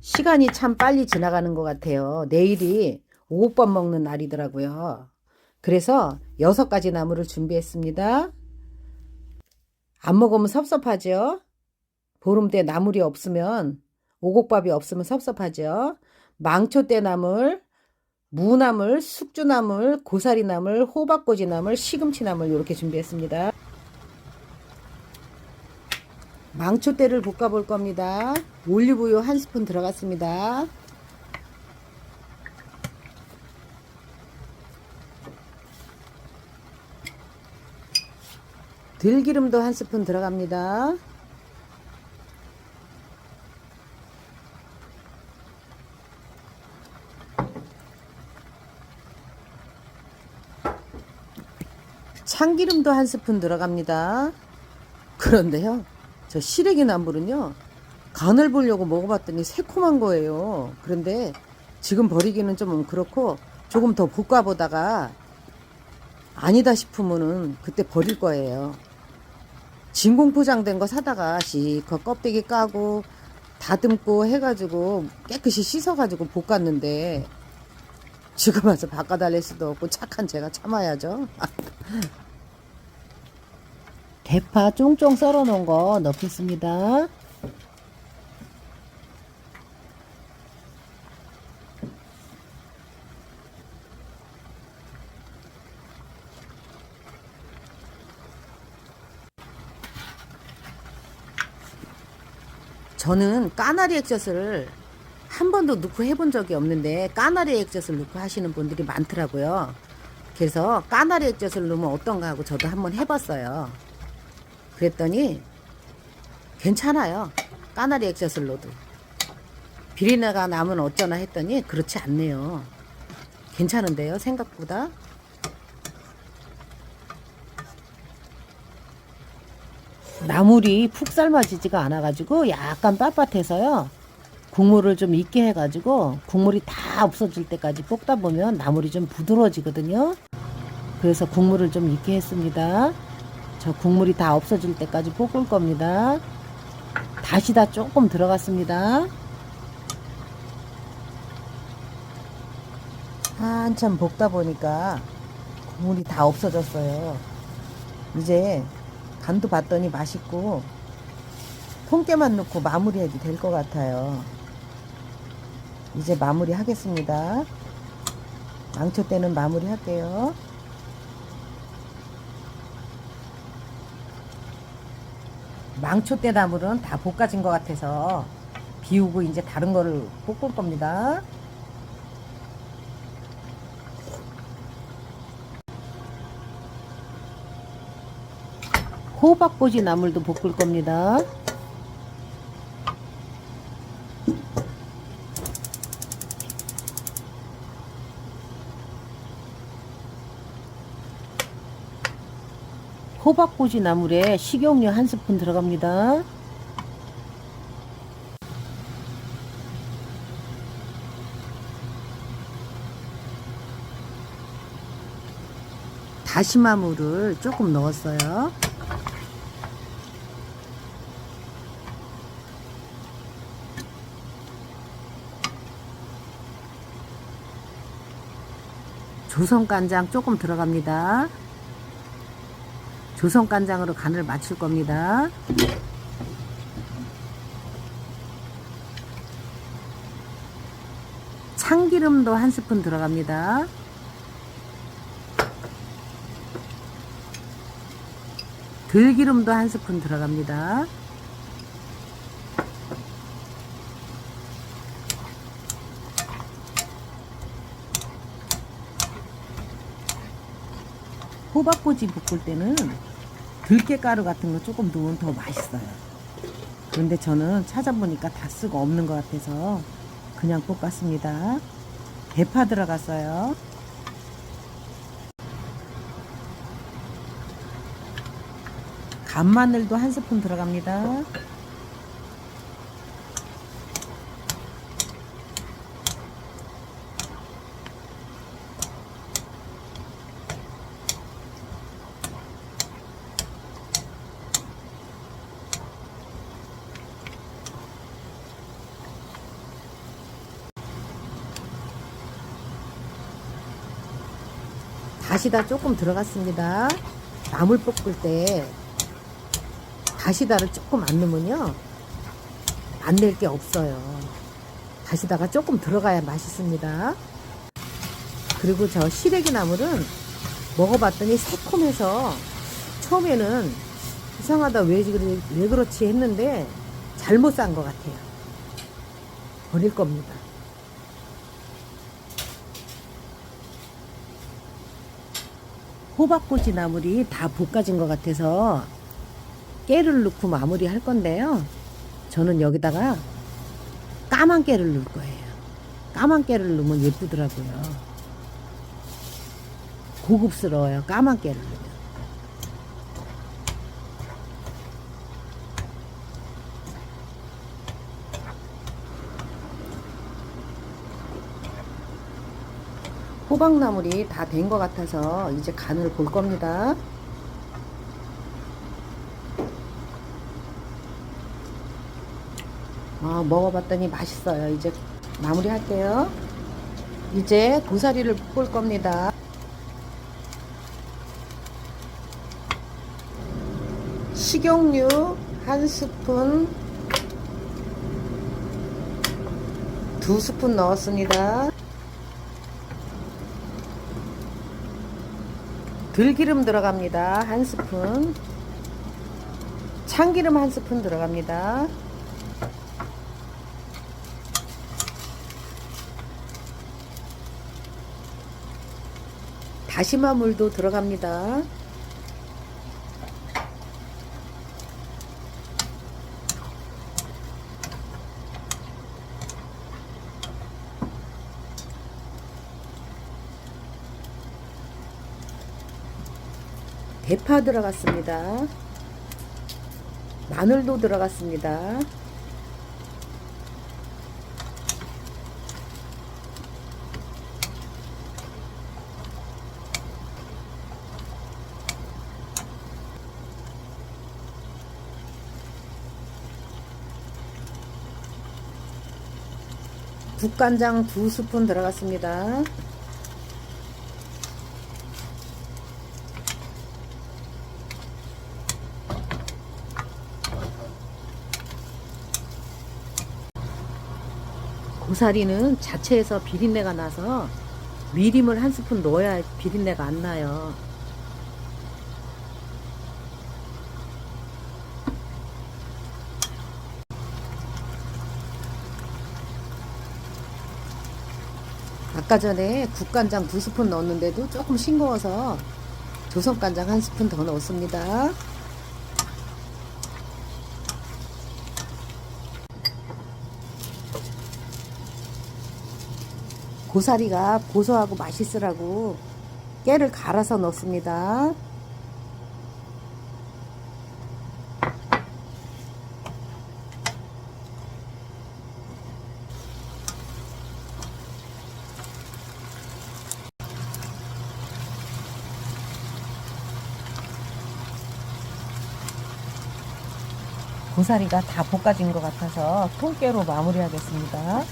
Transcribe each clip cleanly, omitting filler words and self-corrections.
시간이 참 빨리 지나가는 것 같아요. 내일이 오곡밥 먹는 날이더라고요. 그래서 6가지 나물을 준비했습니다. 안 먹으면 섭섭하죠? 보름 때 나물이 없으면, 오곡밥이 없으면 섭섭하죠? 망초대 나물, 무나물, 숙주나물, 고사리나물, 호박꼬지나물, 시금치나물 이렇게 준비했습니다. 망초대를 볶아볼 겁니다. 올리브유 1스푼 들어갔습니다. 들기름도 1스푼 들어갑니다. 참기름도 1스푼 들어갑니다. 그런데요, 저 시래기 나물은요, 간을 보려고 먹어봤더니 새콤한 거예요. 그런데 지금 버리기는 좀 그렇고 조금 더 볶아보다가 아니다 싶으면은 그때 버릴 거예요. 진공 포장된 거 사다가 실컷 껍데기 까고 다듬고 해가지고 깨끗이 씻어가지고 볶았는데 지금 와서 바꿔달릴 수도 없고 착한 제가 참아야죠. 대파 쫑쫑 썰어 놓은 거 넣겠습니다. 저는 까나리 액젓을 한 번도 넣고 해본 적이 없는데 까나리 액젓을 넣고 하시는 분들이 많더라고요. 그래서 까나리 액젓을 넣으면 어떤가 하고 저도 한번 해봤어요. 그랬더니 괜찮아요. 까나리 액젓을 넣어도. 비린내가 나면 어쩌나 했더니 그렇지 않네요. 괜찮은데요, 생각보다. 나물이 푹 삶아지지가 않아가지고 약간 빳빳해서요. 국물을 좀 익게 해가지고 국물이 다 없어질 때까지 볶다 보면 나물이 좀 부드러워지거든요. 그래서 국물을 좀 익게 했습니다. 저 국물이 다 없어질 때까지 볶을 겁니다. 다시다 조금 들어갔습니다. 한참 볶다 보니까 국물이 다 없어졌어요. 이제 간도 봤더니 맛있고 통깨만 넣고 마무리해도 될 것 같아요. 이제 마무리 하겠습니다. 망초 때는 마무리 할게요. 망초 때 나물은 다 볶아진 것 같아서 비우고 이제 다른 거를 볶을 겁니다. 호박꼬지 나물도 볶을 겁니다. 호박꼬지 나물에 식용유 1스푼 들어갑니다. 다시마 물을 조금 넣었어요. 조선간장 조금 들어갑니다. 조선간장으로 간을 맞출 겁니다. 참기름도 1스푼 들어갑니다. 들기름도 1스푼 들어갑니다. 호박꼬지 볶을 때는 들깨가루 같은 거 조금 넣으면 더 맛있어요. 그런데 저는 찾아보니까 다 쓰고 없는 것 같아서 그냥 볶았습니다. 대파 들어갔어요. 간마늘도 1스푼 들어갑니다. 다시다 조금 들어갔습니다. 나물 볶을 때 다시다를 조금 안 넣으면요 안 낼 게 없어요. 다시다가 조금 들어가야 맛있습니다. 그리고 저 시래기 나물은 먹어봤더니 새콤해서 처음에는 이상하다 왜 그렇지 했는데 잘못 산 것 같아요. 버릴 겁니다. 호박꼬지 나물이 다 볶아진 것 같아서 깨를 넣고 마무리 할 건데요. 저는 여기다가 까만 깨를 넣을 거예요. 까만 깨를 넣으면 예쁘더라고요. 고급스러워요. 까만 깨를 넣으면. 호박나물이 다 된 것 같아서 이제 간을 볼 겁니다. 먹어봤더니 맛있어요. 이제 마무리 할게요. 이제 고사리를 볶을 겁니다. 식용유 1스푼, 2스푼 넣었습니다. 들기름 들어갑니다. 1스푼. 참기름 1스푼 들어갑니다. 다시마 물도 들어갑니다. 대파 들어갔습니다. 마늘도 들어갔습니다. 국간장 2스푼 들어갔습니다. 고사리는 자체에서 비린내가 나서 미림을 1스푼 넣어야 비린내가 안 나요. 아까 전에 국간장 2스푼 넣었는데도 조금 싱거워서 조선간장 1스푼 더 넣었습니다. 고사리가 고소하고 맛있으라고 깨를 갈아서 넣습니다. 고사리가 다 볶아진 것 같아서 통깨로 마무리하겠습니다.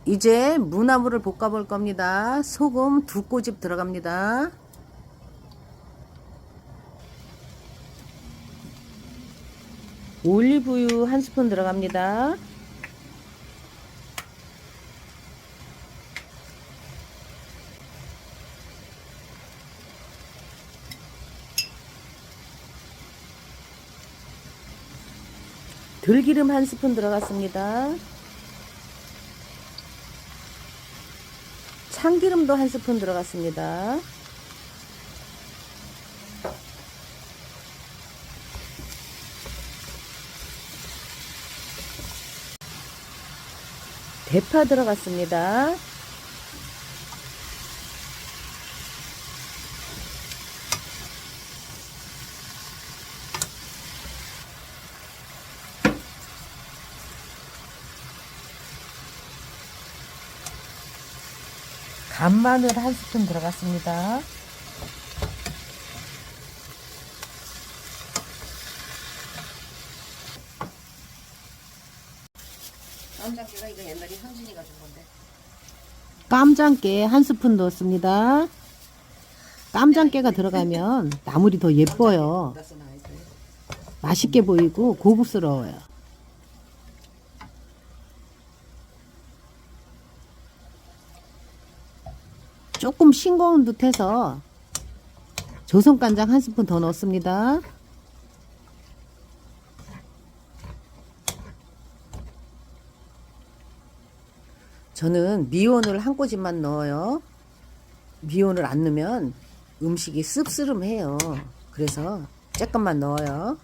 이제 무나물을 볶아 볼 겁니다. 소금 2꼬집 들어갑니다. 올리브유 1스푼 들어갑니다. 들기름 1스푼 들어갔습니다. 참기름도 1스푼 들어갔습니다. 대파 들어갔습니다. 간마늘 1스푼 들어갔습니다. 마늘이 현진이가 준 건데. 깜장깨 한 스푼 넣었습니다. 깜장깨가 들어가면 나물이 더 예뻐요. 맛있게 보이고 고급스러워요. 조금 싱거운 듯해서 조선간장 한 스푼 더 넣습니다. 저는 미원을 한 꼬집만 넣어요. 미원을 안 넣으면 음식이 씁쓸해요. 그래서 조금만 넣어요.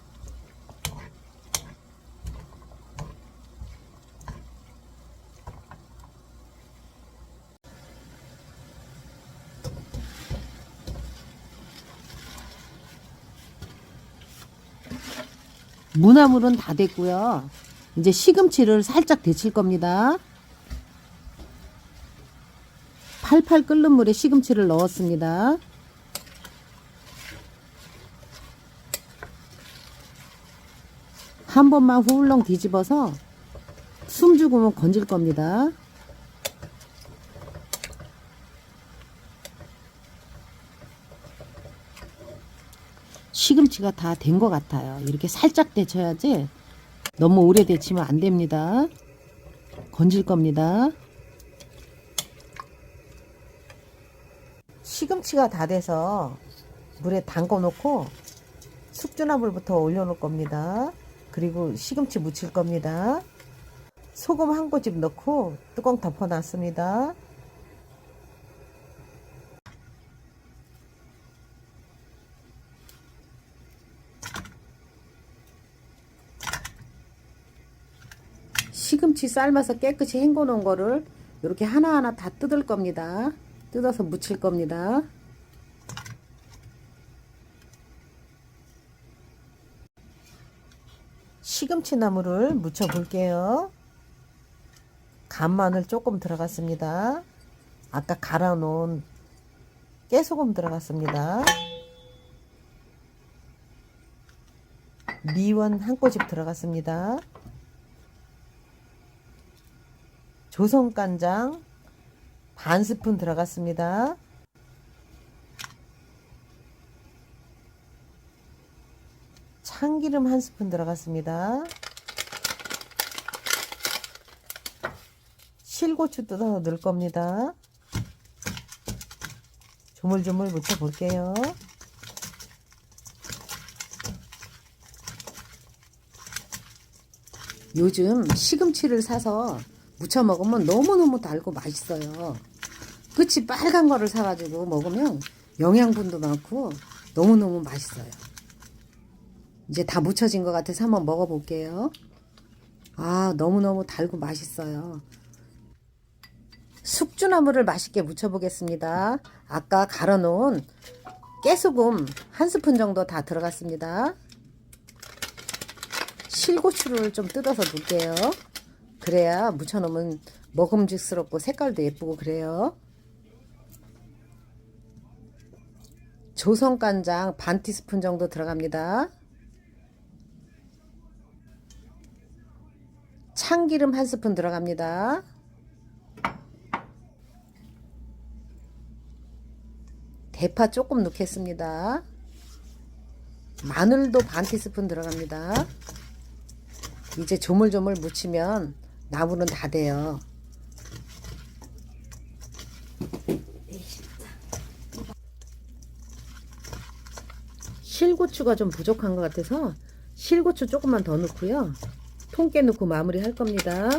무나물은 다 됐고요. 이제 시금치를 살짝 데칠 겁니다. 팔팔 끓는 물에 시금치를 넣었습니다. 한 번만 훌렁 뒤집어서 숨 죽으면 건질 겁니다. 시금치가 다 된 것 같아요. 이렇게 살짝 데쳐야지 너무 오래 데치면 안 됩니다. 건질 겁니다. 시금치가 다 돼서 물에 담궈 놓고 숙주나물부터 올려 놓을 겁니다. 그리고 시금치 무칠 겁니다. 소금 한 꼬집 넣고 뚜껑 덮어 놨습니다. 시금치 삶아서 깨끗이 헹궈 놓은 거를 이렇게 하나하나 다 뜯을 겁니다. 뜯어서 무칠 겁니다. 시금치 나물을 무쳐 볼게요. 간마늘 조금 들어갔습니다. 아까 갈아 놓은 깨소금 들어갔습니다. 미원 한 꼬집 들어갔습니다. 조선간장 반 스푼 들어갔습니다. 참기름 한 스푼 들어갔습니다. 실고추 뜯어서 넣을 겁니다. 조물조물 묻혀 볼게요. 요즘 시금치를 사서 무쳐 먹으면 너무너무 달고 맛있어요. 끝이 빨간 거를 사가지고 먹으면 영양분도 많고 너무너무 맛있어요. 이제 다 무쳐진 것 같아서 한번 먹어볼게요. 아, 너무너무 달고 맛있어요. 숙주나물을 맛있게 무쳐보겠습니다. 아까 갈아 놓은 깨소금 한 스푼 정도 다 들어갔습니다. 실고추를 좀 뜯어서 넣을게요. 그래야 무쳐놓으면 먹음직스럽고 색깔도 예쁘고 그래요. 조선간장 반 티스푼 정도 들어갑니다. 참기름 한 스푼 들어갑니다. 대파 조금 넣겠습니다. 마늘도 반 티스푼 들어갑니다. 이제 조물조물 무치면 나물은 다 돼요. 실고추가 좀 부족한 것 같아서 실고추 조금만 더 넣고요. 통깨 넣고 마무리 할 겁니다.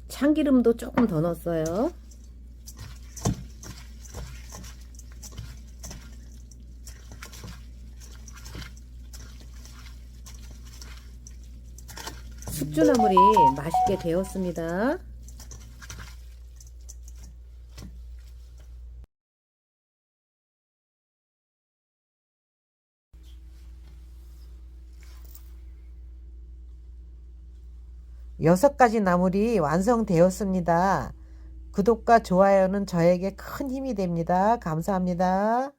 참기름도 조금 더 넣었어요. 숙주나물이 맛있게 되었습니다. 여섯 가지 나물이 완성되었습니다. 구독과 좋아요는 저에게 큰 힘이 됩니다. 감사합니다.